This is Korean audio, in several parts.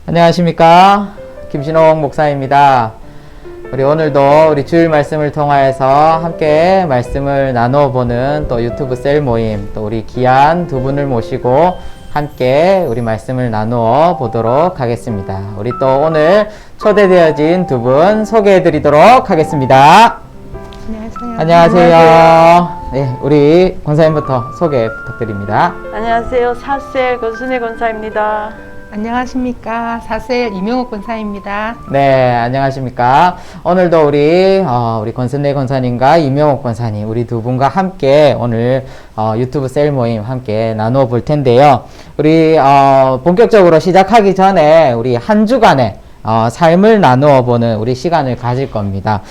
안녕하십니까, 김신홍 목사입니다. 우리 오늘도 우리 주일 말씀을 통하여서 함께 말씀을 나누어 보는 또 유튜브 셀 모임, 또 우리 귀한 두 분을 모시고 함께 우리 말씀을 나누어 보도록 하겠습니다. 우리 또 오늘 초대되어진 두 분 소개해 드리도록 하겠습니다. 안녕하세요. 안녕하세요. 네, 우리 권사님부터 소개 부탁드립니다. 안녕하세요. 사셀 권순혜 권사입니다. 안녕하십니까. 사셀 이명옥 권사입니다. 네, 안녕하십니까. 오늘도 우리 권순례 권사님과 이명옥 권사님, 우리 두 분과 함께 오늘 유튜브 셀 모임 함께 나누어 볼 텐데요. 우리 본격적으로 시작하기 전에 우리 한 주간의 삶을 나누어 보는 우리 시간을 가질 겁니다.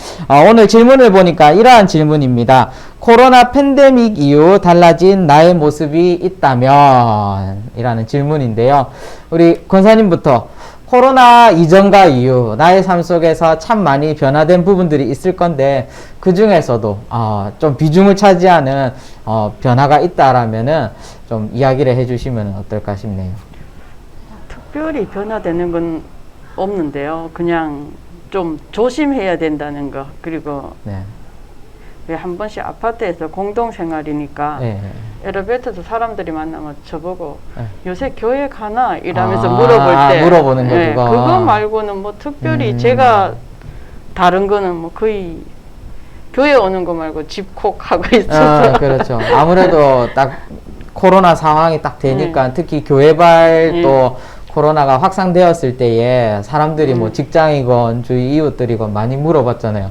오늘 질문을 보니까 이러한 질문입니다. 코로나 팬데믹 이후 달라진 나의 모습이 있다면? 이라는 질문인데요. 우리 권사님부터 코로나 이전과 이후 나의 삶 속에서 참 많이 변화된 부분들이 있을 건데 그 중에서도 좀 비중을 차지하는 변화가 있다라면은 좀 이야기를 해주시면 어떨까 싶네요. 특별히 변화되는 건 없는데요. 그냥 좀 조심해야 된다는 거. 그리고 네. 왜 한 번씩 아파트에서 공동생활이니까 네. 엘리베이터에서 사람들이 만나면 저보고 네. 요새 교회 가나? 이러면서 물어볼 때 물어보는 거. 네, 그거 말고는 뭐 특별히 제가 다른 거는 뭐 거의 교회 오는 거 말고 집콕하고 있어서 그렇죠. 아무래도 딱 코로나 상황이 딱 되니까 특히 교회발 또 코로나가 확산되었을 때에 사람들이 뭐 직장이건 주위 이웃들이건 많이 물어봤잖아요.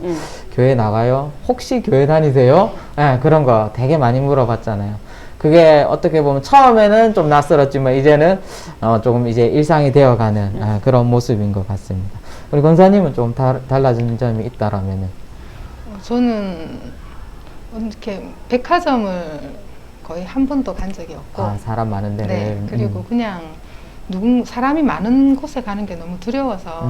교회 나가요? 혹시 교회 다니세요? 네, 그런 거 되게 많이 물어봤잖아요. 그게 어떻게 보면 처음에는 좀 낯설었지만 이제는 조금 이제 일상이 되어가는 그런 모습인 것 같습니다. 우리 권사님은 좀 달라진 점이 있다라면은? 저는 이렇게 백화점을 거의 한 번도 간 적이 없고, 사람 많은 데를. 네, 그리고 그냥 사람이 많은 곳에 가는 게 너무 두려워서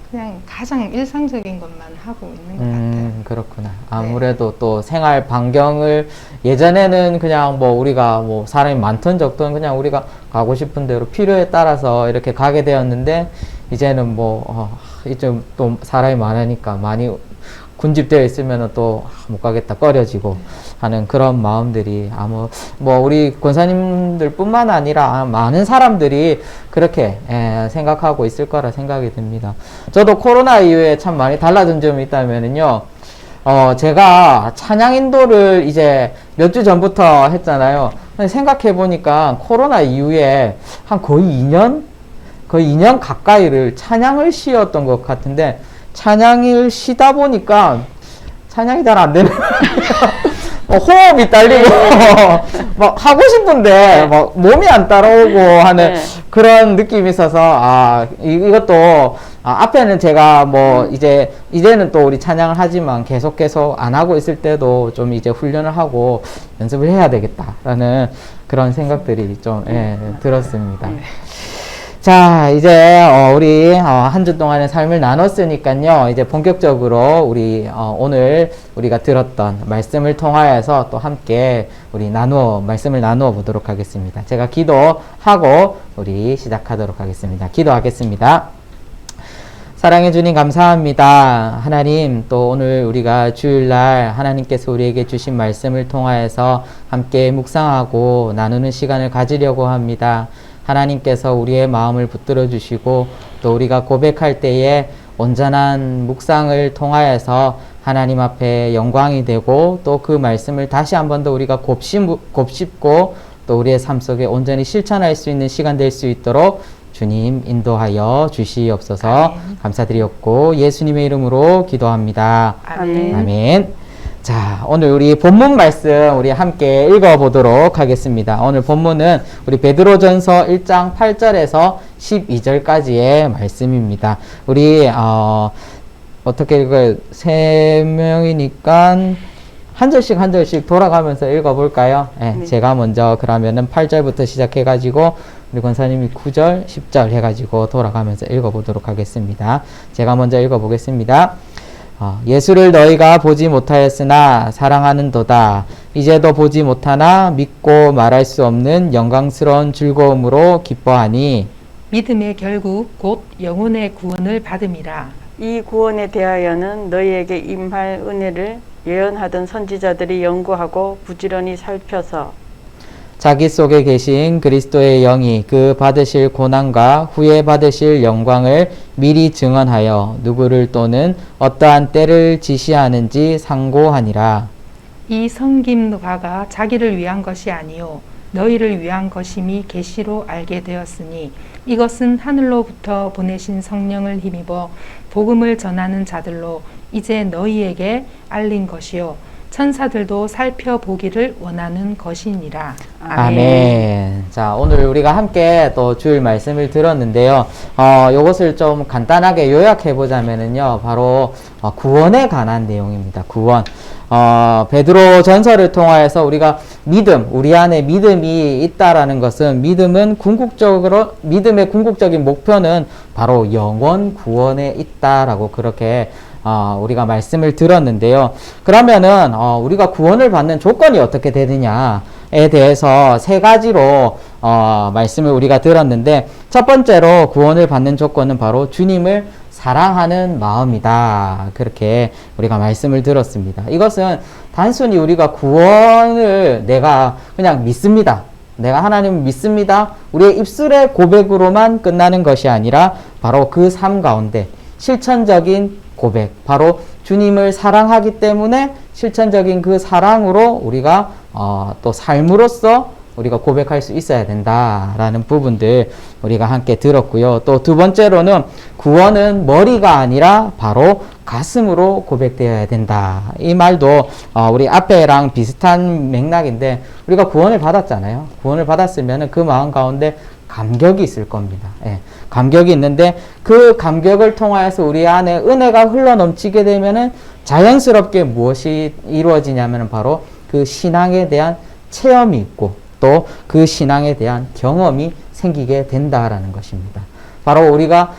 그냥 가장 일상적인 것만 하고 있는 것 같아요. 그렇구나. 아무래도 또 생활 반경을 예전에는 그냥 뭐 우리가 뭐 사람이 많든 적든 그냥 우리가 가고 싶은 대로 필요에 따라서 이렇게 가게 되었는데 이제는 뭐 이제 또 사람이 많으니까 많이 군집되어 있으면 또 못 가겠다 꺼려지고 하는 그런 마음들이 뭐 우리 권사님들 뿐만 아니라 많은 사람들이 그렇게 생각하고 있을 거라 생각이 듭니다. 저도 코로나 이후에 참 많이 달라진 점이 있다면은요, 제가 찬양 인도를 이제 몇 주 전부터 했잖아요. 생각해 보니까 코로나 이후에 한 거의 2년 가까이를 찬양을 쉬었던 것 같은데, 찬양을 쉬다 보니까 찬양이 잘 안 되는 호흡이 딸리고 막 하고 싶은데 막 몸이 안 따라오고 하는 그런 느낌이 있어서 이것도 앞에는 제가 뭐 이제는 또 우리 찬양을 하지만 계속 안 하고 있을 때도 좀 이제 훈련을 하고 연습을 해야 되겠다라는 그런 생각들이 좀 들었습니다. 자, 이제 우리 한 주 동안의 삶을 나눴으니까요. 이제 본격적으로 우리 오늘 우리가 들었던 말씀을 통하여서 또 함께 우리 말씀을 나누어 보도록 하겠습니다. 제가 기도하고 우리 시작하도록 하겠습니다. 기도하겠습니다. 사랑해 주님 감사합니다. 하나님, 또 오늘 우리가 주일날 하나님께서 우리에게 주신 말씀을 통하여서 함께 묵상하고 나누는 시간을 가지려고 합니다. 하나님께서 우리의 마음을 붙들어 주시고 또 우리가 고백할 때에 온전한 묵상을 통하여서 하나님 앞에 영광이 되고 또 그 말씀을 다시 한 번 더 우리가 곱씹고 또 우리의 삶 속에 온전히 실천할 수 있는 시간 될 수 있도록 주님 인도하여 주시옵소서. 아멘. 감사드리옵고 예수님의 이름으로 기도합니다. 아멘. 아멘. 자, 오늘 우리 본문 말씀 우리 함께 읽어보도록 하겠습니다. 오늘 본문은 우리 베드로전서 1장 8절에서 12절까지의 말씀입니다. 우리 어떻게 읽어요? 3명이니까 한 절씩 돌아가면서 읽어볼까요? 네, 네. 제가 먼저 그러면은 8절부터 시작해가지고 우리 권사님이 9절, 10절 해가지고 돌아가면서 읽어보도록 하겠습니다. 제가 먼저 읽어보겠습니다. 예수를 너희가 보지 못하였으나 사랑하는도다. 이제도 보지 못하나 믿고 말할 수 없는 영광스러운 즐거움으로 기뻐하니 믿음의 결국 곧 영혼의 구원을 받음이라. 이 구원에 대하여는 너희에게 임할 은혜를 예언하던 선지자들이 연구하고 부지런히 살펴서 자기 속에 계신 그리스도의 영이 그 받으실 고난과 후에 받으실 영광을 미리 증언하여 누구를 또는 어떠한 때를 지시하는지 상고하니라. 이 섬김과가 자기를 위한 것이 아니요 너희를 위한 것임이 계시로 알게 되었으니 이것은 하늘로부터 보내신 성령을 힘입어 복음을 전하는 자들로 이제 너희에게 알린 것이요 천사들도 살펴보기를 원하는 것이니라. 아멘. 자, 오늘 우리가 함께 또 주일 말씀을 들었는데요. 요것을 좀 간단하게 요약해 보자면은요, 바로 구원에 관한 내용입니다. 구원. 베드로 전서를 통하여서 우리가 믿음, 우리 안에 믿음이 있다라는 것은 믿음의 궁극적인 목표는 바로 영원 구원에 있다라고 그렇게 우리가 말씀을 들었는데요. 그러면은 우리가 구원을 받는 조건이 어떻게 되느냐에 대해서 3가지로 말씀을 우리가 들었는데, 첫 번째로 구원을 받는 조건은 바로 주님을 사랑하는 마음이다. 그렇게 우리가 말씀을 들었습니다. 이것은 단순히 우리가 구원을 내가 그냥 믿습니다. 내가 하나님을 믿습니다. 우리의 입술의 고백으로만 끝나는 것이 아니라 바로 그 삶 가운데 실천적인 고백, 바로 주님을 사랑하기 때문에 실천적인 그 사랑으로 우리가 또 삶으로서 우리가 고백할 수 있어야 된다라는 부분들 우리가 함께 들었고요. 또 두 번째로는 구원은 머리가 아니라 바로 가슴으로 고백되어야 된다. 이 말도 우리 앞에랑 비슷한 맥락인데, 우리가 구원을 받았잖아요. 구원을 받았으면 그 마음 가운데 감격이 있을 겁니다. 예, 감격이 있는데 그 감격을 통하여서 우리 안에 은혜가 흘러넘치게 되면은 자연스럽게 무엇이 이루어지냐면 바로 그 신앙에 대한 체험이 있고 또 그 신앙에 대한 경험이 생기게 된다라는 것입니다. 바로 우리가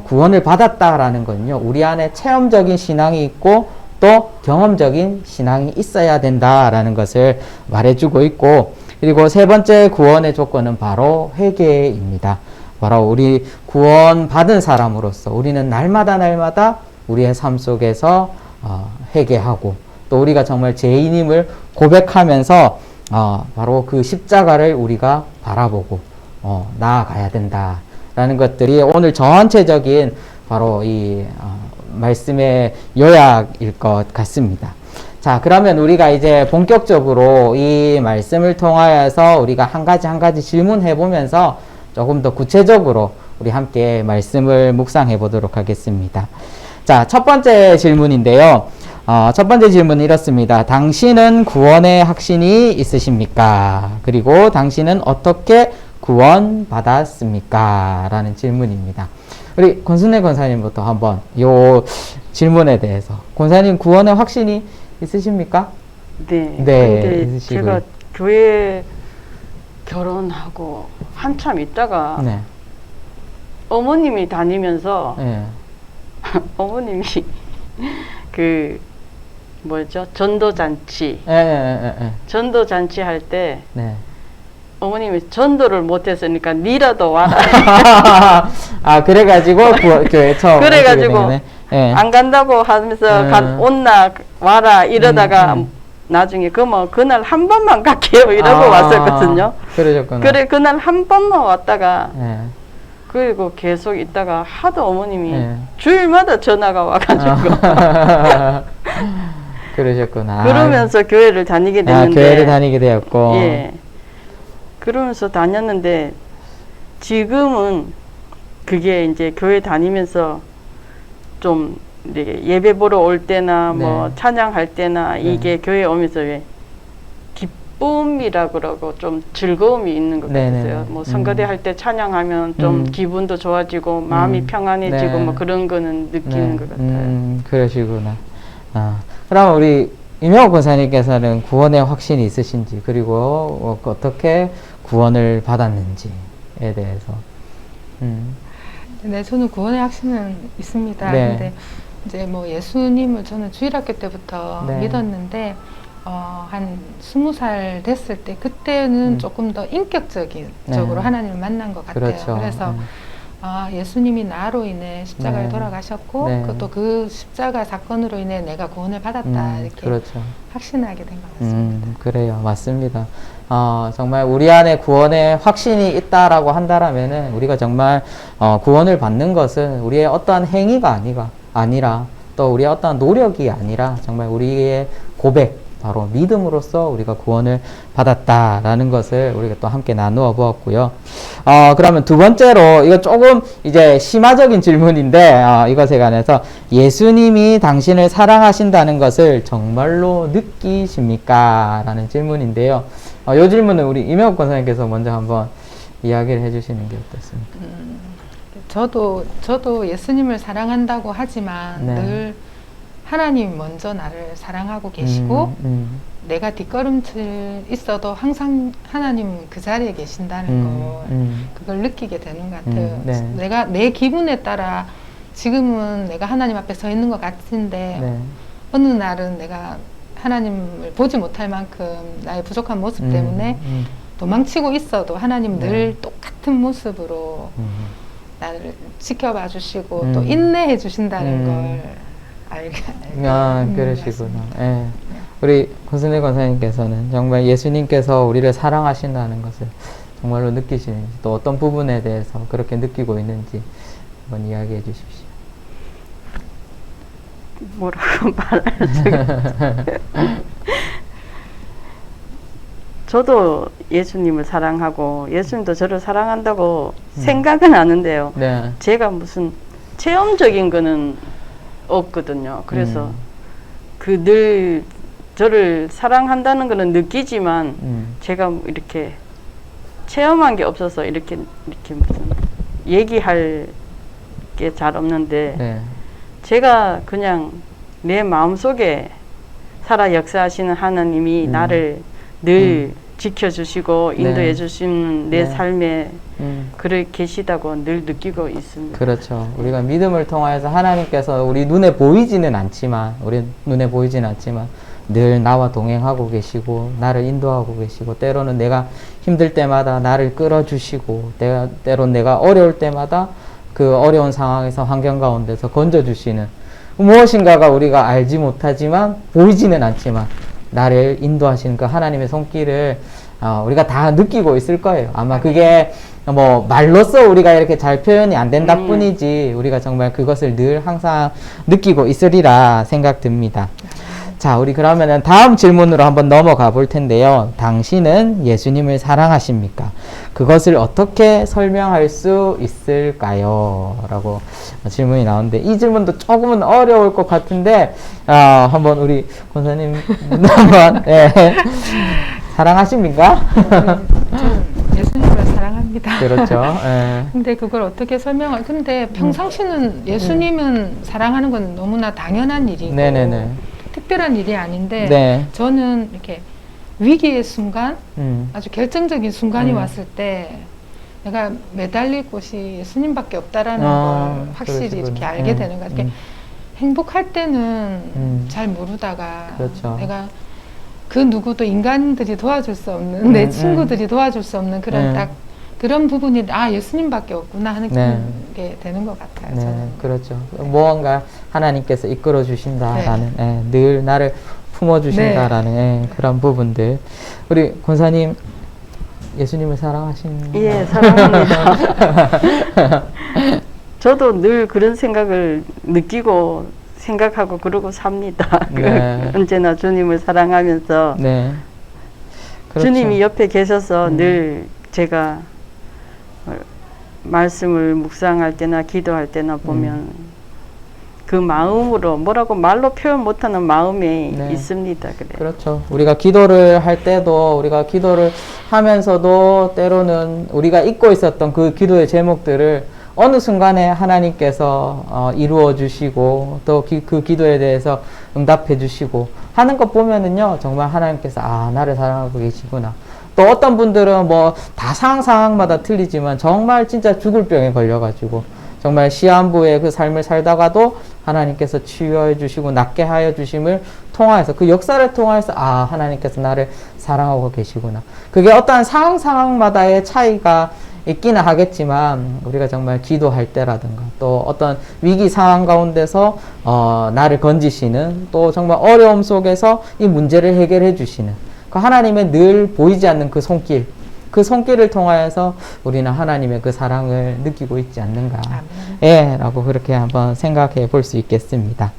구원을 받았다라는 건요, 우리 안에 체험적인 신앙이 있고 또 경험적인 신앙이 있어야 된다라는 것을 말해주고 있고, 그리고 3번째 구원의 조건은 바로 회개입니다. 바로 우리 구원 받은 사람으로서 우리는 날마다 우리의 삶 속에서 회개하고 또 우리가 정말 죄인임을 고백하면서 바로 그 십자가를 우리가 바라보고 나아가야 된다라는 것들이 오늘 전체적인 바로 이 말씀의 요약일 것 같습니다. 자, 그러면 우리가 이제 본격적으로 이 말씀을 통하여서 우리가 한 가지 질문해 보면서 조금 더 구체적으로 우리 함께 말씀을 묵상해 보도록 하겠습니다. 자, 첫 번째 질문인데요. 첫 번째 질문은 이렇습니다. 당신은 구원의 확신이 있으십니까? 그리고 당신은 어떻게 구원받았습니까? 라는 질문입니다. 우리 권순애 권사님부터 한번 이 질문에 대해서. 권사님 구원의 확신이 있으십니까? 네. 네, 근데 있으시고요. 제가 교회 결혼하고 한참 있다가 네. 어머님이 다니면서 네. 어머님이 그 뭐죠? 전도잔치. 전도잔치 할 때 네. 어머님이 전도를 못했으니까 니라도 와라. 아, 그래가지고 교회 처음 그래가지고 네. 안 간다고 하면서 온나 와라 이러다가 나중에 그날 한 번만 갈게요 이러고 왔었거든요. 그러셨구나. 그래 그날 한 번만 왔다가 네. 그리고 계속 있다가 하도 어머님이 네. 주일마다 전화가 와가지고 그러셨구나. 그러면서 교회를 다니게 됐는데 교회를 다니게 되었고. 예. 그러면서 다녔는데 지금은 그게 이제 교회 다니면서 좀 예배 보러 올 때나 뭐 네. 찬양할 때나 네. 이게 교회 오면서 왜 기쁨이라 그러고 좀 즐거움이 있는 것 네네네. 같아요. 뭐 선거대 할 때 찬양하면 좀 기분도 좋아지고 마음이 음. 평안해지고 네. 뭐 그런 거는 느끼는 것 같아요. 그러시구나. 그럼 우리 임영옥 권사님께서는 구원의 확신이 있으신지, 그리고 어떻게 구원을 받았는지에 대해서. 네, 저는 구원의 확신은 있습니다. 네. 근데 이제 뭐 예수님을 저는 주일학교 때부터 네. 믿었는데 한 20살 됐을 때 그때는 조금 더 인격적인 적으로 네. 하나님을 만난 것 같아요. 그렇죠. 그래서 예수님이 나로 인해 십자가에 네. 돌아가셨고 네. 또 그 십자가 사건으로 인해 내가 구원을 받았다 이렇게 그렇죠. 확신하게 된 것 같습니다. 그래요. 맞습니다. 정말 우리 안에 구원의 확신이 있다라고 한다라면은 우리가 정말 구원을 받는 것은 우리의 어떠한 행위가 아니라 또 우리의 어떠한 노력이 아니라 정말 우리의 고백, 바로 믿음으로써 우리가 구원을 받았다라는 것을 우리가 또 함께 나누어 보았고요. 그러면 두 번째로 이거 조금 이제 심화적인 질문인데 이것에 관해서 예수님이 당신을 사랑하신다는 것을 정말로 느끼십니까? 라는 질문인데요. 이 질문은 우리 임영옥 권사님께서 먼저 한번 이야기를 해주시는 게 어떻습니까? 저도 예수님을 사랑한다고 하지만 네. 늘 하나님이 먼저 나를 사랑하고 계시고 내가 뒷걸음질 있어도 항상 하나님은 그 자리에 계신다는 거 그걸 느끼게 되는 것 같아요. 네. 내가 내 기분에 따라 지금은 내가 하나님 앞에 서 있는 것 같은데 네. 어느 날은 내가 하나님을 보지 못할 만큼 나의 부족한 모습 때문에 도망치고 있어도 하나님 늘 똑같은 모습으로 나를 지켜봐 주시고 또 인내해 주신다는 걸 알게 그러시구나. 예. 우리 권순일 권사님께서는 정말 예수님께서 우리를 사랑하신다는 것을 정말로 느끼시는지, 또 어떤 부분에 대해서 그렇게 느끼고 있는지 한번 이야기해 주십시오. 뭐라고 말하지? 저도 예수님을 사랑하고 예수님도 저를 사랑한다고 생각은 하는데요. 네. 제가 무슨 체험적인 거는 없거든요. 그래서 그 늘 저를 사랑한다는 거는 느끼지만 제가 이렇게 체험한 게 없어서 이렇게 무슨 얘기할 게 잘 없는데 네. 제가 그냥 내 마음속에 살아 역사하시는 하나님이 나를 늘 지켜주시고 인도해 주시는 내 네. 삶에 그래 계시다고 늘 느끼고 있습니다. 그렇죠. 우리가 믿음을 통하여서 하나님께서 우리 눈에 보이지는 않지만 늘 나와 동행하고 계시고 나를 인도하고 계시고, 때로는 내가 힘들 때마다 나를 끌어주시고, 때로는 내가 어려울 때마다 그 어려운 상황에서 환경 가운데서 건져주시는, 무엇인가가 우리가 알지 못하지만 보이지는 않지만 나를 인도하시는 그 하나님의 손길을 우리가 다 느끼고 있을 거예요. 아마 그게 뭐 말로써 우리가 이렇게 잘 표현이 안 된다 뿐이지 우리가 정말 그것을 늘 항상 느끼고 있으리라 생각됩니다. 자, 우리 그러면은 다음 질문으로 한번 넘어가 볼 텐데요. 당신은 예수님을 사랑하십니까? 그것을 어떻게 설명할 수 있을까요? 라고 질문이 나오는데, 이 질문도 조금은 어려울 것 같은데, 한번 우리 권사님 한번, 예. 사랑하십니까? 저는 예수님을 사랑합니다. 그렇죠. 예. 근데 그걸 어떻게 근데 평상시는 예수님은 사랑하는 건 너무나 당연한 일이고 네네네. 특별한 일이 아닌데 네. 저는 이렇게 위기의 순간, 아주 결정적인 순간이 음. 왔을 때 내가 매달릴 곳이 예수님밖에 없다라는 아, 걸 확실히 그러시구나. 이렇게 알게 되는 거예요. 이렇게 행복할 때는 잘 모르다가 그렇죠. 내가 그 누구도 인간들이 도와줄 수 없는 내 친구들이 도와줄 수 없는 그런 딱 그런 부분이 예수님밖에 없구나 하는 네. 게 되는 것 같아요. 네, 저는. 그렇죠. 무언가 하나님께서 이끌어 주신다라는, 네. 늘 나를 품어 주신다라는 그런 부분들. 우리 권사님, 예수님을 사랑하시는? 예, 사랑합니다. 저도 늘 그런 생각을 느끼고 생각하고 그러고 삽니다. 네. 언제나 주님을 사랑하면서 네. 그렇죠. 주님이 옆에 계셔서 늘 제가 말씀을 묵상할 때나 기도할 때나 보면 그 마음으로 뭐라고 말로 표현 못하는 마음이 네. 있습니다. 그래. 그렇죠. 우리가 기도를 할 때도 우리가 기도를 하면서도 때로는 우리가 잊고 있었던 그 기도의 제목들을 어느 순간에 하나님께서 이루어 주시고 또 그 기도에 대해서 응답해 주시고 하는 것 보면은요, 정말 하나님께서 나를 사랑하고 계시구나. 또 어떤 분들은 뭐 다 상황마다 틀리지만 정말 진짜 죽을 병에 걸려가지고 정말 시한부의 그 삶을 살다가도 하나님께서 치유해 주시고 낫게 하여 주심을 통하여서 그 역사를 통하여서 하나님께서 나를 사랑하고 계시구나. 그게 어떠한 상황마다의 차이가 있기는 하겠지만 우리가 정말 기도할 때라든가 또 어떤 위기 상황 가운데서 나를 건지시는 또 정말 어려움 속에서 이 문제를 해결해 주시는 그 하나님의 늘 보이지 않는 그 손길, 그 손길을 통하여서 우리는 하나님의 그 사랑을 느끼고 있지 않는가. 예, 라고 그렇게 한번 생각해 볼 수 있겠습니다.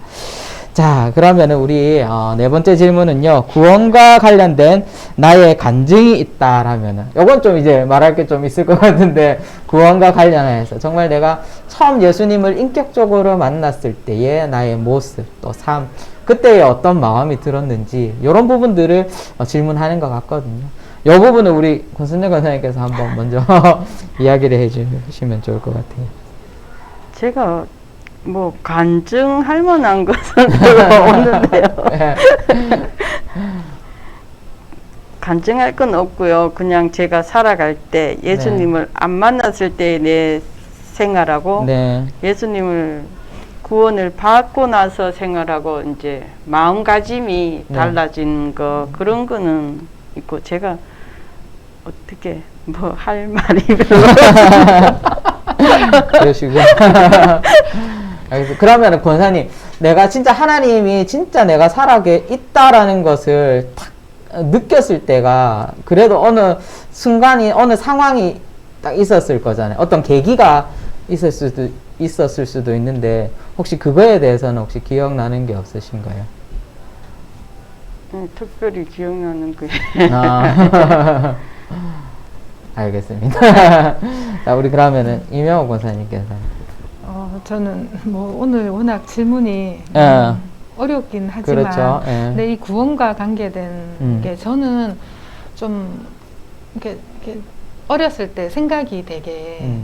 자, 그러면은 우리 네 번째 질문은요, 구원과 관련된 나의 간증이 있다라면은, 요건 좀 이제 말할 게 좀 있을 것 같은데, 구원과 관련해서 정말 내가 처음 예수님을 인격적으로 만났을 때의 나의 모습, 또 삶, 그때의 어떤 마음이 들었는지 이런 부분들을 질문하는 것 같거든요. 이 부분은 우리 권순재 권사님께서 한번 먼저 이야기를 해주시면 좋을 것 같아요. 제가 뭐 간증할 만한 것은 별로 없는데요. 네. 간증할 건 없고요. 그냥 제가 살아갈 때 예수님을 안 만났을 때의 내 생활하고 네. 예수님을 구원을 받고 나서 생활하고 이제 마음가짐이 네. 달라진 거 그런 거는 있고 제가 어떻게 뭐 할 말이 별로 그러시고. 알겠습니다. 그러면 권사님, 내가 진짜 하나님이 진짜 내가 살아게 있다라는 것을 탁 느꼈을 때가 그래도 어느 순간이 어느 상황이 딱 있었을 거잖아요. 어떤 계기가 있었을 수도 있는데 혹시 그거에 대해서는 혹시 기억나는 게 없으신가요? 특별히 기억나는 게 알겠습니다. 자, 우리 그러면은 이명호 권사님께서. 저는 뭐 오늘 워낙 질문이 예. 어렵긴 하지만, 그렇죠. 예. 근데 이 구원과 관계된 게 저는 좀 이렇게 어렸을 때 생각이 되게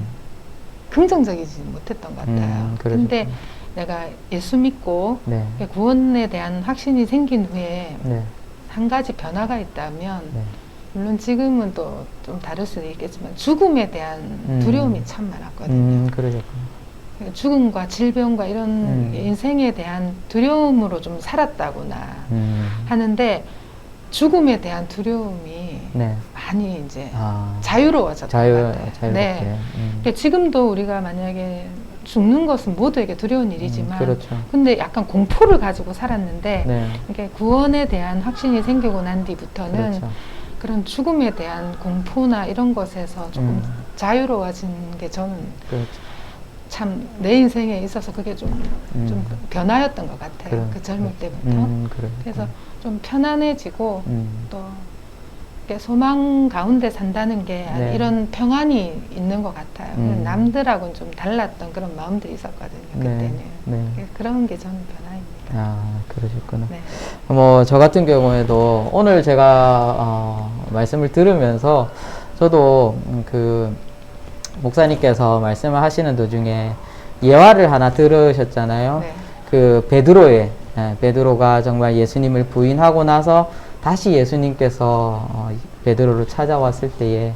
긍정적이지 못했던 것 같아요. 근데 내가 예수 믿고 네. 구원에 대한 확신이 생긴 후에 네. 한 가지 변화가 있다면, 네. 물론 지금은 또 좀 다를 수도 있겠지만 죽음에 대한 두려움이 참 많았거든요. 그러셨군요. 죽음과 질병과 이런 인생에 대한 두려움으로 좀 살았다구나 하는데, 죽음에 대한 두려움이 네. 많이 이제 자유로워졌던 것 같아요. 자유롭게. 네. 그러니까 지금도 우리가 만약에 죽는 것은 모두에게 두려운 일이지만, 그렇죠. 근데 약간 공포를 가지고 살았는데, 네. 이렇게 구원에 대한 확신이 생기고 난 뒤부터는 그렇죠. 그런 죽음에 대한 공포나 이런 것에서 조금 자유로워진 게 저는 그렇죠. 참 내 인생에 있어서 그게 좀 변화였던 것 같아요. 그 젊을 때부터. 그래서 좀 편안해지고 또 이렇게 소망 가운데 산다는 게 네. 이런 평안이 있는 것 같아요. 남들하고는 좀 달랐던 그런 마음들이 있었거든요. 그때는. 네. 그런 게 저는 변화입니다. 그러셨구나. 네. 뭐, 저 같은 경우에도 오늘 제가, 말씀을 들으면서 저도 그 목사님께서 말씀을 하시는 도중에 예화를 하나 들으셨잖아요. 네. 그 베드로가 정말 예수님을 부인하고 나서 다시 예수님께서 베드로를 찾아왔을 때에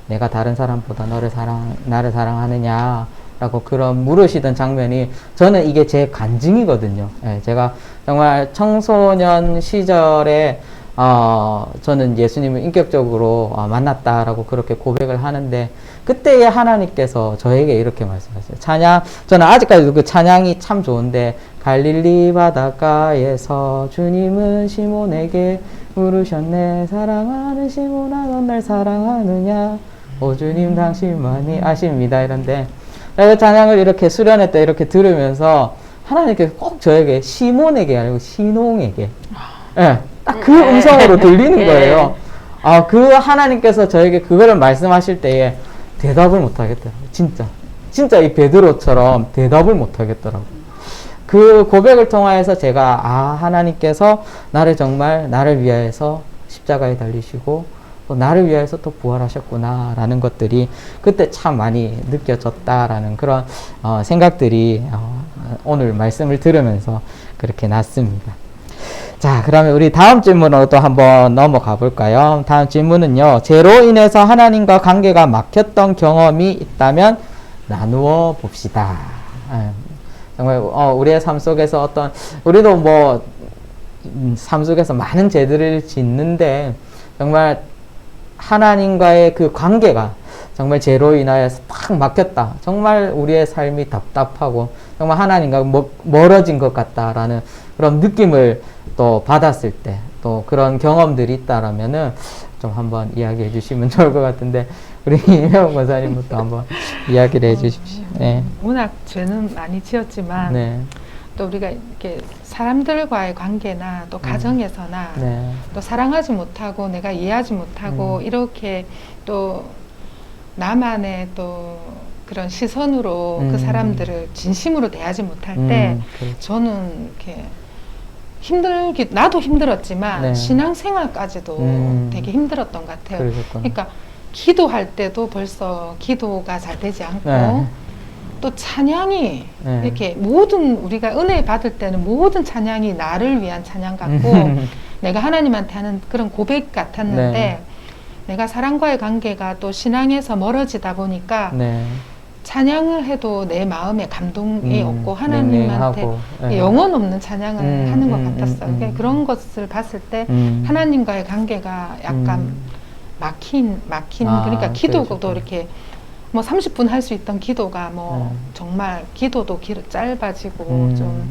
내가 다른 사람보다 나를 사랑하느냐 라고 그런 물으시던 장면이 저는 이게 제 간증이거든요. 제가 정말 청소년 시절에 저는 예수님을 인격적으로 만났다라고 그렇게 고백을 하는데, 그때에 하나님께서 저에게 이렇게 말씀하셨어요. 저는 아직까지도 그 찬양이 참 좋은데, 갈릴리 바닷가에서 주님은 시몬에게 물으셨네. 사랑하는 시몬아, 넌 날 사랑하느냐? 오 주님 당신만이 아십니다. 이런데, 그 찬양을 이렇게 수련회 때 이렇게 들으면서 하나님께서 꼭 저에게 시몬에게 아니고 신홍에게, 딱 그 음성으로 들리는 거예요. 그 하나님께서 저에게 그거를 말씀하실 때에 대답을 못 하겠더라고요. 진짜 이 베드로처럼 대답을 못 하겠더라고요. 그 고백을 통하여서 제가 하나님께서 나를 위하여서 십자가에 달리시고 또 나를 위하여서 또 부활하셨구나라는 것들이 그때 참 많이 느껴졌다라는 그런 생각들이 오늘 말씀을 들으면서 그렇게 났습니다. 자, 그러면 우리 다음 질문으로 또 한번 넘어가 볼까요? 다음 질문은요. 죄로 인해서 하나님과 관계가 막혔던 경험이 있다면 나누어 봅시다. 정말 우리의 삶 속에서 우리도 뭐 삶 속에서 많은 죄들을 짓는데 정말 하나님과의 그 관계가 정말 죄로 인하여서 딱 막혔다. 정말 우리의 삶이 답답하고 정말 하나님과 멀어진 것 같다라는 그런 느낌을 또 받았을 때 또 그런 경험들이 있다라면은 좀 한번 이야기해 주시면 좋을 것 같은데 우리 이명훈 권사님부터 한번 이야기를 해 주십시오. 네. 워낙 죄는 많이 지었지만 네. 또 우리가 이렇게 사람들과의 관계나 또 가정에서나 네. 또 사랑하지 못하고 내가 이해하지 못하고 이렇게 또 나만의 또 그런 시선으로 그 사람들을 진심으로 대하지 못할 때 그렇죠. 저는 이렇게 나도 힘들었지만 네. 신앙생활까지도 되게 힘들었던 것 같아요. 그러셨구나. 그러니까 기도할 때도 벌써 기도가 잘 되지 않고 네. 또 찬양이 네. 이렇게 우리가 은혜 받을 때는 모든 찬양이 나를 위한 찬양 같고 내가 하나님한테 하는 그런 고백 같았는데 네. 내가 사랑과의 관계가 또 신앙에서 멀어지다 보니까 네. 찬양을 해도 내 마음에 감동이 없고 하나님한테 냉랭하고, 네. 영혼 없는 찬양을 하는 것 같았어요. 그러니까 그런 것을 봤을 때 하나님과의 관계가 약간 막힌 그러니까 기도도 그러셨구나. 이렇게 뭐 30분 할 수 있던 기도가 뭐 정말 기도도 짧아지고 좀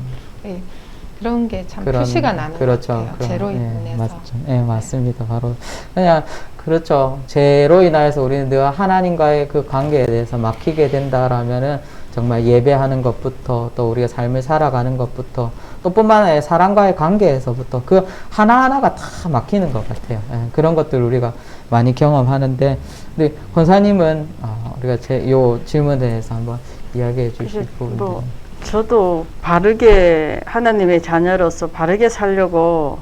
그런 게 참 표시가 나는 것 같아요. 죄로 인해서. 맞죠. 네, 맞습니다. 바로 그냥 그렇죠. 죄로 인하여서 우리는 늘 하나님과의 그 관계에 대해서 막히게 된다라면은 정말 예배하는 것부터 또 우리가 삶을 살아가는 것부터 또 뿐만 아니라 사람과의 관계에서부터 그 하나하나가 다 막히는 것 같아요. 그런 것들 우리가 많이 경험하는데 근데 권사님은 우리가 요 질문에 대해서 한번 이야기해 주실 부분들. 저도 바르게 하나님의 자녀로서 바르게 살려고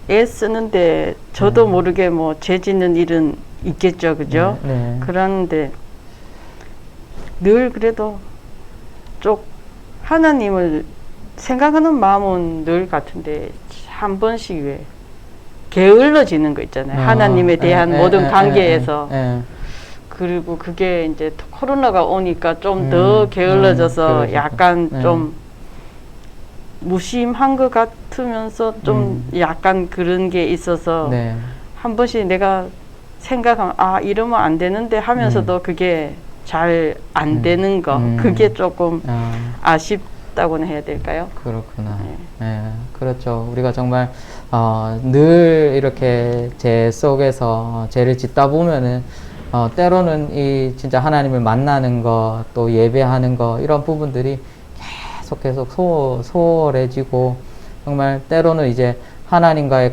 애쓰는데 저도 모르게 뭐 죄 짓는 일은 있겠죠, 그죠? 네. 그런데 늘 그래도 하나님을 생각하는 마음은 늘 같은데 한 번씩 왜 게을러지는 거 있잖아요. 하나님에 대한 모든 관계에서. 그리고 그게 이제 코로나가 오니까 좀 더 게을러져서 약간 좀 무심한 것 같으면서 좀 약간 그런 게 있어서 한 번씩 내가 생각하면 이러면 안 되는데 하면서도 그게 잘 안 되는 거 그게 조금 아쉽다고는 해야 될까요? 그렇구나. 네, 그렇죠. 우리가 정말 늘 이렇게 죄 속에서 죄를 짓다 보면은 때로는 이 진짜 하나님을 만나는 거, 또 예배하는 거, 이런 부분들이 계속 소홀해지고, 정말 때로는 이제 하나님과의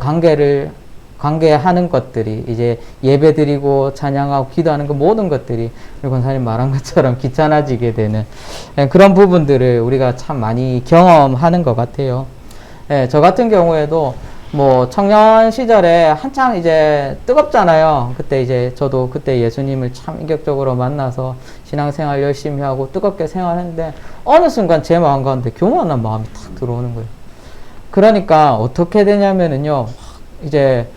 관계하는 것들이 이제 예배 드리고 찬양하고 기도하는 그 모든 것들이 우리 권사님 말한 것처럼 귀찮아지게 되는 그런 부분들을 우리가 참 많이 경험하는 것 같아요. 저 같은 경우에도 뭐 청년 시절에 한창 이제 뜨겁잖아요. 그때 이제 저도 그때 예수님을 참 인격적으로 만나서 신앙생활 열심히 하고 뜨겁게 생활했는데 어느 순간 제 마음 가운데 교만한 마음이 탁 들어오는 거예요. 그러니까 어떻게 되냐면은요, 이제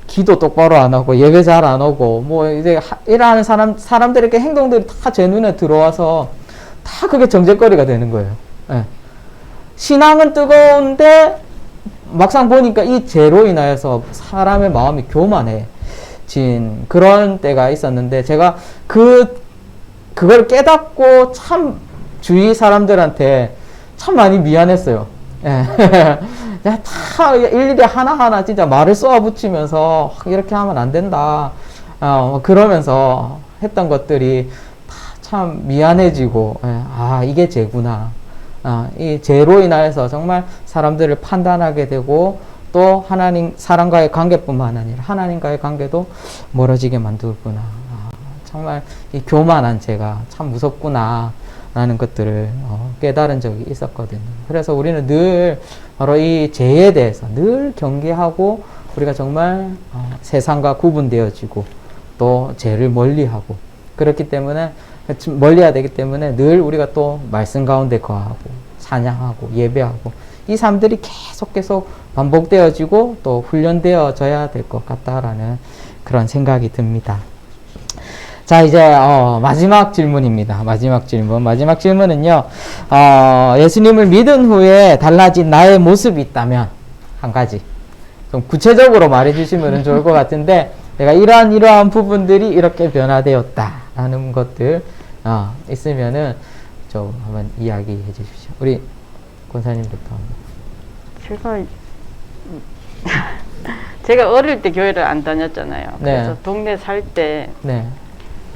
기도 똑바로 안 하고 예배 잘 안 오고 뭐 이제 일하는 사람들에게 행동들이 다 제 눈에 들어와서 다 그게 정죄거리가 되는 거예요. 신앙은 뜨거운데 막상 보니까 이 죄로 인하여서 사람의 마음이 교만해진 그런 때가 있었는데 제가 그걸 깨닫고 참 주위 사람들한테 참 많이 미안했어요. 내가 다 일일이 하나하나 진짜 말을 쏘아 붙이면서 이렇게 하면 안 된다. 그러면서 했던 것들이 다 참 미안해지고, 이게 죄구나. 이 죄로 인하여서 정말 사람들을 판단하게 되고 또 사람과의 관계뿐만 아니라 하나님과의 관계도 멀어지게 만들구나. 정말 이 교만한 죄가 참 무섭구나. 라는 것들을 깨달은 적이 있었거든요. 그래서 우리는 늘 바로 이 죄에 대해서 늘 경계하고 우리가 정말 세상과 구분되어지고 또 죄를 멀리하고 그렇기 때문에 멀리해야 되기 때문에 늘 우리가 또 말씀 가운데 거하고 찬양하고 예배하고 이 삶들이 계속 반복되어지고 또 훈련되어져야 될 것 같다라는 그런 생각이 듭니다. 자, 이제 마지막 질문입니다. 마지막 질문은요. 예수님을 믿은 후에 달라진 나의 모습이 있다면 한 가지 좀 구체적으로 말해주시면 좋을 것 같은데 내가 이러한 부분들이 이렇게 변화되었다라는 것들 있으면은 좀 한번 이야기해 주십시오. 우리 권사님부터. 제가 어릴 때 교회를 안 다녔잖아요. 네. 그래서 동네 살 때 네.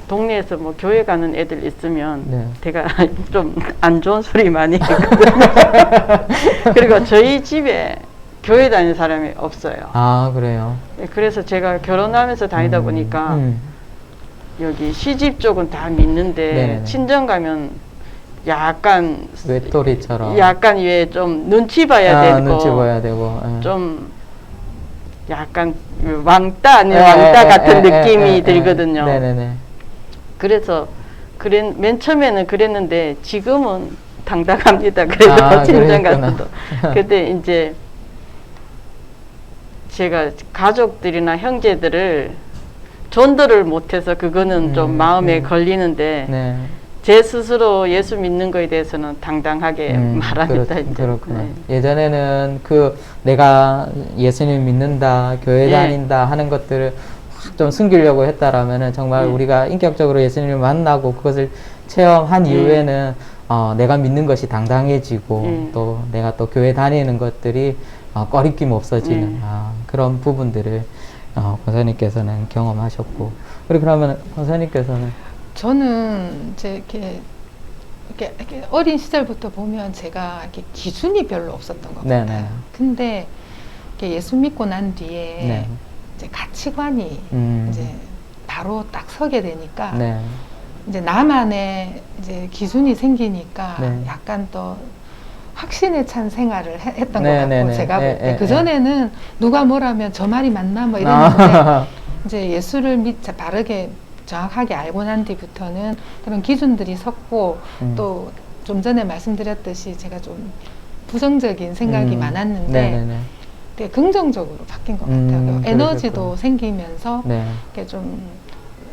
동네에서 뭐 교회 가는 애들 있으면 네. 제가 좀 안 좋은 소리 많이 했거든요. 그리고 저희 집에 교회 다니는 사람이 없어요. 아, 그래요? 그래서 제가 결혼하면서 다니다 보니까 여기 시집 쪽은 다 믿는데 네네네. 친정 가면 약간 외톨이처럼. 약간 왜 좀 눈치 봐야 되고 눈치 봐야 되고. 좀 약간 왕따 아닌 왕따 같은 느낌이 들거든요. 네네네. 그래서 맨 처음에는 그랬는데 지금은 당당합니다. 그래서 친정 가서도. 그때 이제 제가 가족들이나 형제들을 전도를 못해서 그거는 좀 마음에 걸리는데 네. 제 스스로 예수 믿는 거에 대해서는 당당하게 말합니다. 이제. 그렇구나. 네. 예전에는 내가 예수님 믿는다, 교회 다닌다 하는 것들을 확 좀 숨기려고 했다라면은 정말 우리가 인격적으로 예수님을 만나고 그것을 체험한 이후에는 내가 믿는 것이 당당해지고 또 내가 또 교회 다니는 것들이 꺼리낌 없어지는 그런 부분들을 권사님께서는 경험하셨고 우리 그러면 권사님께서는 저는 이제 이렇게 어린 시절부터 보면 제가 이렇게 기준이 별로 없었던 것 네네. 같아요. 근데 이렇게 예수 믿고 난 뒤에 네. 이제 가치관이 이제 바로 딱 서게 되니까 네. 이제 나만의 이제 기준이 생기니까 네. 약간 또 확신에 찬 생활을 했던 네, 것 같고 네, 네. 제가 볼 때 네, 그전에는 누가 뭐라면 저 말이 맞나 뭐 이랬는데 이제 예수를 바르게 정확하게 알고 난 뒤부터는 그런 기준들이 섰고 또 좀 전에 말씀드렸듯이 제가 좀 부정적인 생각이 많았는데 네네네. 되게 긍정적으로 바뀐 것 같아요. 에너지도 그러셨구나. 생기면서 네. 이렇게 좀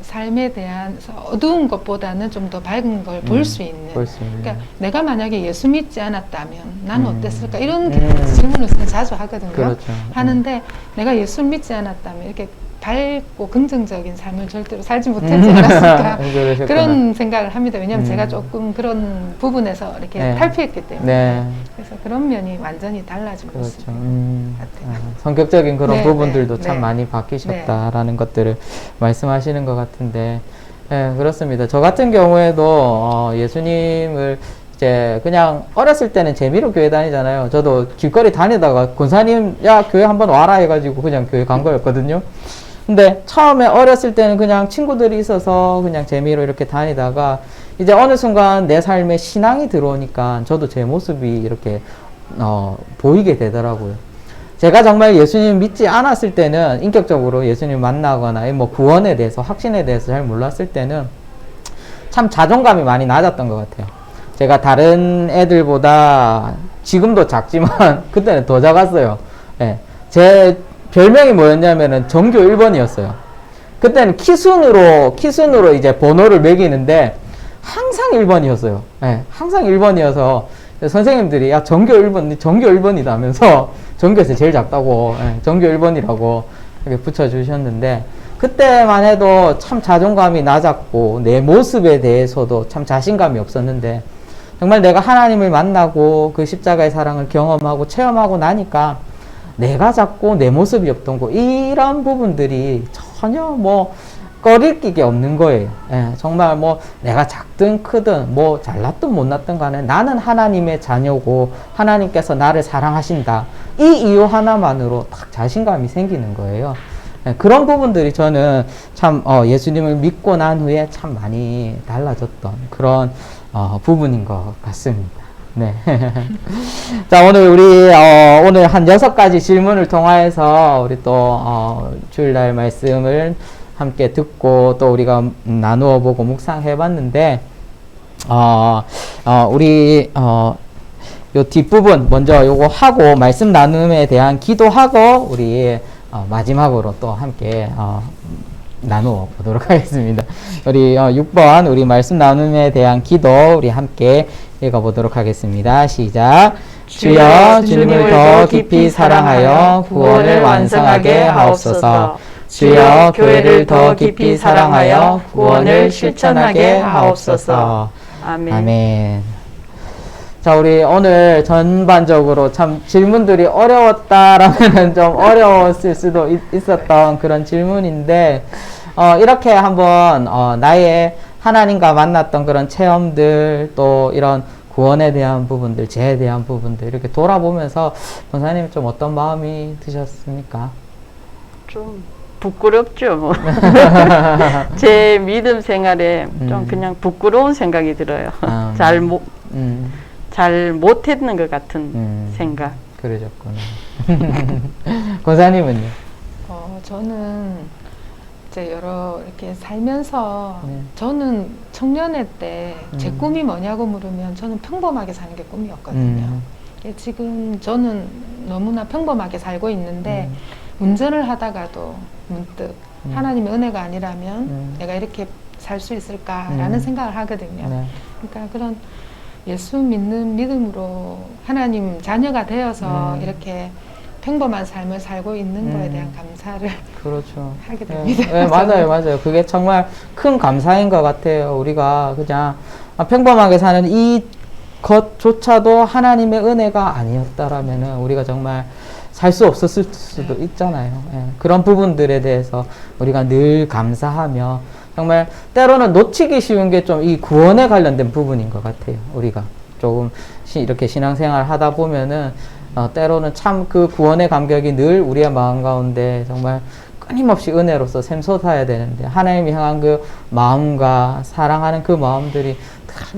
삶에 대한 어두운 것보다는 좀 더 밝은 걸 볼 수 있는. 그러니까 내가 만약에 예수 믿지 않았다면 난 어땠을까 이런 질문을 저는 자주 하거든요. 그렇죠. 하는데 내가 예수 믿지 않았다면 이렇게 밝고 긍정적인 삶을 절대로 살지 못했지 않았을까 그러셨구나. 그런 생각을 합니다. 왜냐하면 제가 조금 그런 부분에서 이렇게 네. 탈피했기 때문에 네. 그래서 그런 면이 완전히 달라진 모습 그렇죠. 같아요. 성격적인 그런 네, 부분들도 네, 참 네. 많이 바뀌셨다라는 것들을 말씀하시는 것 같은데, 네, 그렇습니다. 저 같은 경우에도 예수님을 이제 그냥 어렸을 때는 재미로 교회 다니잖아요. 저도 길거리 다니다가 권사님 야 교회 한번 와라 해가지고 그냥 교회 간 거였거든요. 근데 처음에 어렸을 때는 그냥 친구들이 있어서 그냥 재미로 이렇게 다니다가 이제 어느 순간 내 삶에 신앙이 들어오니까 저도 제 모습이 이렇게 보이게 되더라고요. 제가 정말 예수님 믿지 않았을 때는 인격적으로 예수님 만나거나 뭐 구원에 대해서 확신에 대해서 잘 몰랐을 때는 참 자존감이 많이 낮았던 것 같아요. 제가 다른 애들보다 지금도 작지만 그때는 더 작았어요. 네. 제 별명이 뭐였냐면은 전교 1번이었어요. 그때는 키순으로 이제 번호를 매기는데 항상 1번이었어요. 네, 항상 1번이어서 선생님들이 야 전교 1번이다 하면서 전교에서 제일 작다고 전교 1번이라고 이렇게 붙여주셨는데 그때만 해도 참 자존감이 낮았고 내 모습에 대해서도 참 자신감이 없었는데 정말 내가 하나님을 만나고 그 십자가의 사랑을 경험하고 체험하고 나니까 내가 작고 내 모습이 없던 거 이런 부분들이 전혀 뭐 꺼릴 게 없는 거예요. 예, 정말 뭐 내가 작든 크든 뭐 잘났든 못났든 간에 나는 하나님의 자녀고 하나님께서 나를 사랑하신다. 이 이유 하나만으로 딱 자신감이 생기는 거예요. 예, 그런 부분들이 저는 참 예수님을 믿고 난 후에 참 많이 달라졌던 그런 부분인 것 같습니다. 네. 자, 오늘 우리, 오늘 한 6가지 질문을 통하여서 우리 또, 주일날 말씀을 함께 듣고 또 우리가 나누어 보고 묵상해 봤는데, 우리, 요 뒷부분 먼저 요거 하고 말씀 나눔에 대한 기도하고 우리, 마지막으로 또 함께, 나누어 보도록 하겠습니다. 우리 6번 우리 말씀 나눔에 대한 기도 우리 함께 읽어보도록 하겠습니다. 시작. 주여 주님을 더 깊이 사랑하여 구원을 완성하게 하옵소서. 주여 교회를 더 깊이 사랑하여 구원을 실천하게 하옵소서. 아멘. 아멘. 자, 우리 오늘 전반적으로 참 질문들이 어려웠다라면 좀 어려웠을 수도 있었던 그런 질문인데, 이렇게 한번, 나의 하나님과 만났던 그런 체험들, 또 이런 구원에 대한 부분들, 죄에 대한 부분들, 이렇게 돌아보면서, 권사님 좀 어떤 마음이 드셨습니까? 좀 부끄럽죠, 뭐. 제 믿음 생활에 좀 그냥 부끄러운 생각이 들어요. 잘 못했는 것 같은 생각. 그러셨구나. 권사님은요? 저는 이제 여러 이렇게 살면서 네. 저는 청년회 때 제 꿈이 뭐냐고 물으면 저는 평범하게 사는 게 꿈이었거든요. 지금 저는 너무나 평범하게 살고 있는데 운전을 하다가도 문득 하나님의 은혜가 아니라면 내가 이렇게 살 수 있을까라는 생각을 하거든요. 네. 그러니까 그런 예수 믿는 믿음으로 하나님 자녀가 되어서 이렇게 평범한 삶을 살고 있는 거에 대한 감사를 그렇죠. 하게 됩니다. 네, 맞아요, 맞아요. 그게 정말 큰 감사인 것 같아요. 우리가 그냥 평범하게 사는 이 것조차도 하나님의 은혜가 아니었다라면은 우리가 정말 살 수 없었을 수도 있잖아요. 예, 그런 부분들에 대해서 우리가 늘 감사하며 정말 때로는 놓치기 쉬운 게 좀 이 구원에 관련된 부분인 것 같아요. 우리가 조금 이렇게 신앙생활 하다 보면은 때로는 참 그 구원의 감격이 늘 우리의 마음 가운데 정말 끊임없이 은혜로서 샘솟아야 되는데 하나님이 향한 그 마음과 사랑하는 그 마음들이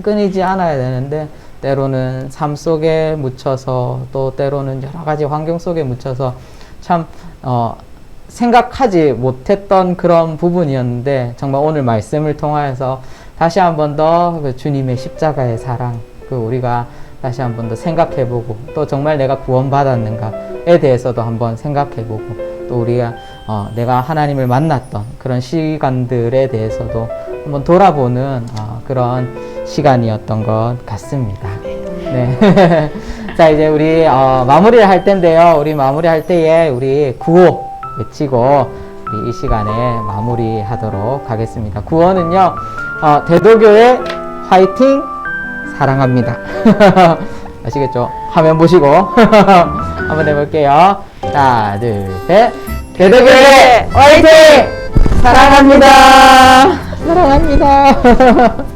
끊이지 않아야 되는데 때로는 삶 속에 묻혀서 또 때로는 여러 가지 환경 속에 묻혀서 참 생각하지 못했던 그런 부분이었는데 정말 오늘 말씀을 통하여서 다시 한 번 더 그 주님의 십자가의 사랑 그 우리가 다시 한 번 더 생각해보고 또 정말 내가 구원받았는가에 대해서도 한번 생각해보고 또 우리가 내가 하나님을 만났던 그런 시간들에 대해서도 한번 돌아보는 그런 시간이었던 것 같습니다. 네. 자, 이제 우리 마무리를 할 텐데요. 우리 마무리할 때에 우리 구호 외치고 우리 이 시간에 마무리하도록 하겠습니다. 구호는요. 대도교회 화이팅 사랑합니다. 아시겠죠? 화면 보시고 한번 해볼게요. 하나, 둘, 셋. 대도교회 화이팅 사랑합니다. 사랑합니다.